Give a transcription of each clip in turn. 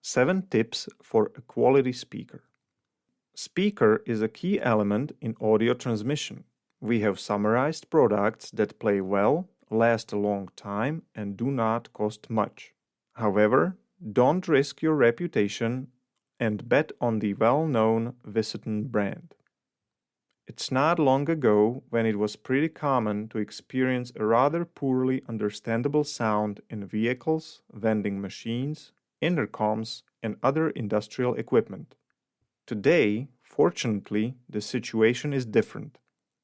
7 tips for a quality speaker. Speaker is a key element in audio transmission. We have summarized products that play well, last a long time, and do not cost much. However, don't risk your reputation and bet on the well-known Visaton brand. It's not long ago when it was pretty common to experience a rather poorly understandable sound in vehicles, vending machines, intercoms, and other industrial equipment. Today, fortunately, the situation is different,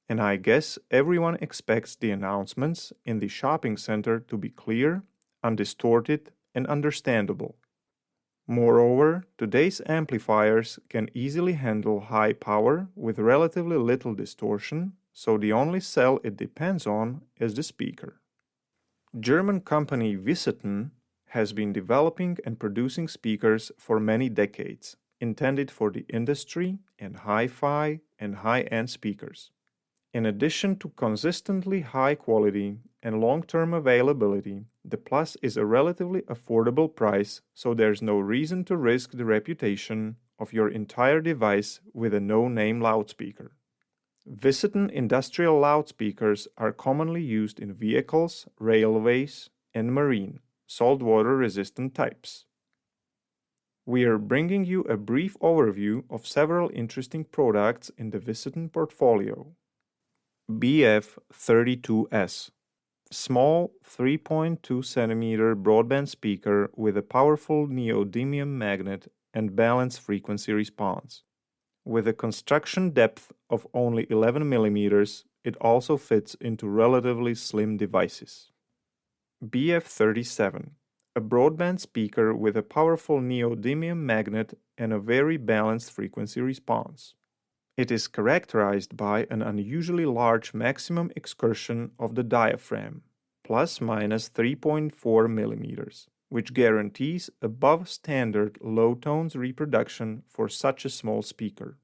and I guess everyone expects the announcements in the shopping center to be clear, undistorted, and understandable. Moreover, today's amplifiers can easily handle high power with relatively little distortion, so the only cell it depends on is the speaker. German company Visaton has been developing and producing speakers for many decades, intended for the industry and hi-fi and high-end speakers. In addition to consistently high quality and long-term availability, the Plus is a relatively affordable price, so there's no reason to risk the reputation of your entire device with a no-name loudspeaker. Visaton industrial loudspeakers are commonly used in vehicles, railways, and marine, saltwater-resistant types. We are bringing you a brief overview of several interesting products in the Visaton portfolio. BF32S, small 3.2 cm broadband speaker with a powerful neodymium magnet and balanced frequency response. With a construction depth of only 11 mm, it also fits into relatively slim devices. BF37, a broadband speaker with a powerful neodymium magnet and a very balanced frequency response. It is characterized by an unusually large maximum excursion of the diaphragm, plus minus 3.4 mm, which guarantees above standard low tones reproduction for such a small speaker.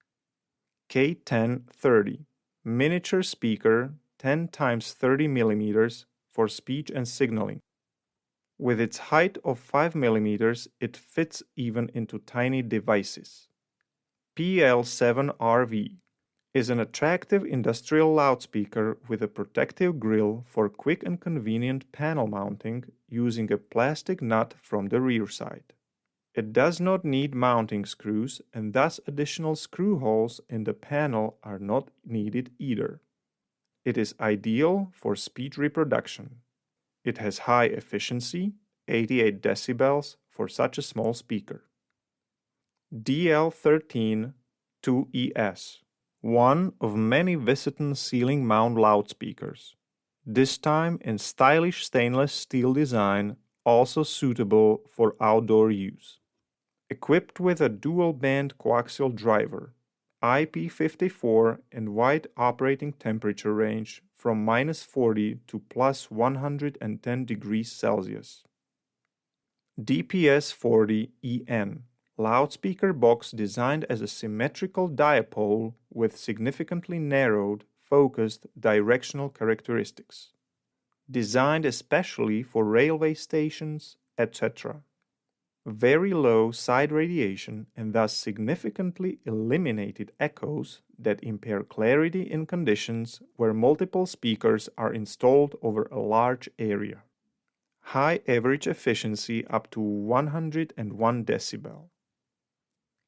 K1030, miniature speaker 10 x 30 mm for speech and signaling. With its height of 5 mm, it fits even into tiny devices. PL7RV is an attractive industrial loudspeaker with a protective grille for quick and convenient panel mounting using a plastic nut from the rear side. It does not need mounting screws, and thus additional screw holes in the panel are not needed either. It is ideal for speech reproduction. It has high efficiency, 88 decibels for such a small speaker. DL13 2ES, one of many Visaton ceiling mount loudspeakers, this time in stylish stainless steel design, also suitable for outdoor use. Equipped with a dual-band coaxial driver, IP54 and wide operating temperature range from -40 to +110 degrees Celsius. DPS40EN, loudspeaker box designed as a symmetrical dipole with significantly narrowed, focused directional characteristics. Designed especially for railway stations, etc. Very low side radiation and thus significantly eliminated echoes that impair clarity in conditions where multiple speakers are installed over a large area. High average efficiency up to 101 decibel.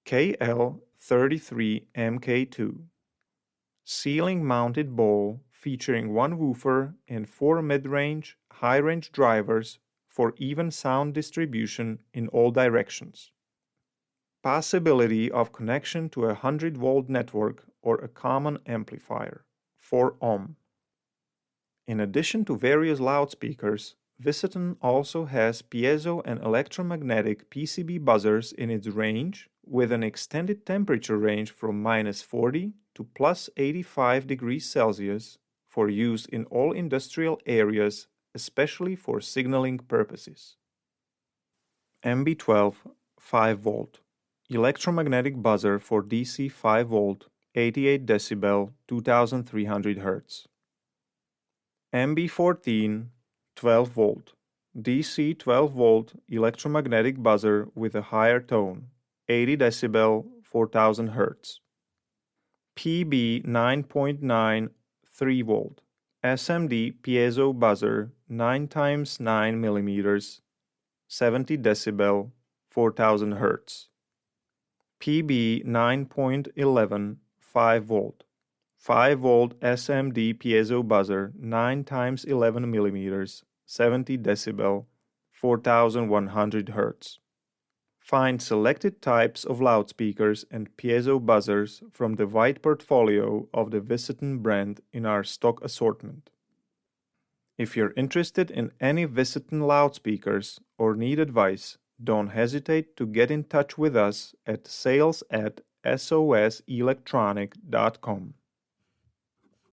KL33MK2, ceiling mounted bowl featuring one woofer and 4 mid-range, high-range drivers for even sound distribution in all directions. Possibility of connection to a 100-volt network or a common amplifier, 4 ohm. In addition to various loudspeakers, Visaton also has piezo and electromagnetic PCB buzzers in its range, with an extended temperature range from -40 to +85 degrees Celsius for use in all industrial areas, especially for signaling purposes. MB12 5V, electromagnetic buzzer for DC 5V, 88 decibel, 2300 Hz. MB14 12V, DC 12-volt electromagnetic buzzer with a higher tone, 80 decibel, 4000 Hz. PB 9.9 3-volt SMD piezo buzzer 9 x 9 mm, 70 decibel, 4000 Hz. PB 9.11 5-volt 5-volt SMD piezo buzzer 9 x 11 mm, 70 decibel, 4100 Hz. Find selected types of loudspeakers and piezo buzzers from the wide portfolio of the Visaton brand in our stock assortment. If you're interested in any Visaton loudspeakers or need advice, don't hesitate to get in touch with us at sales@soselectronic.com.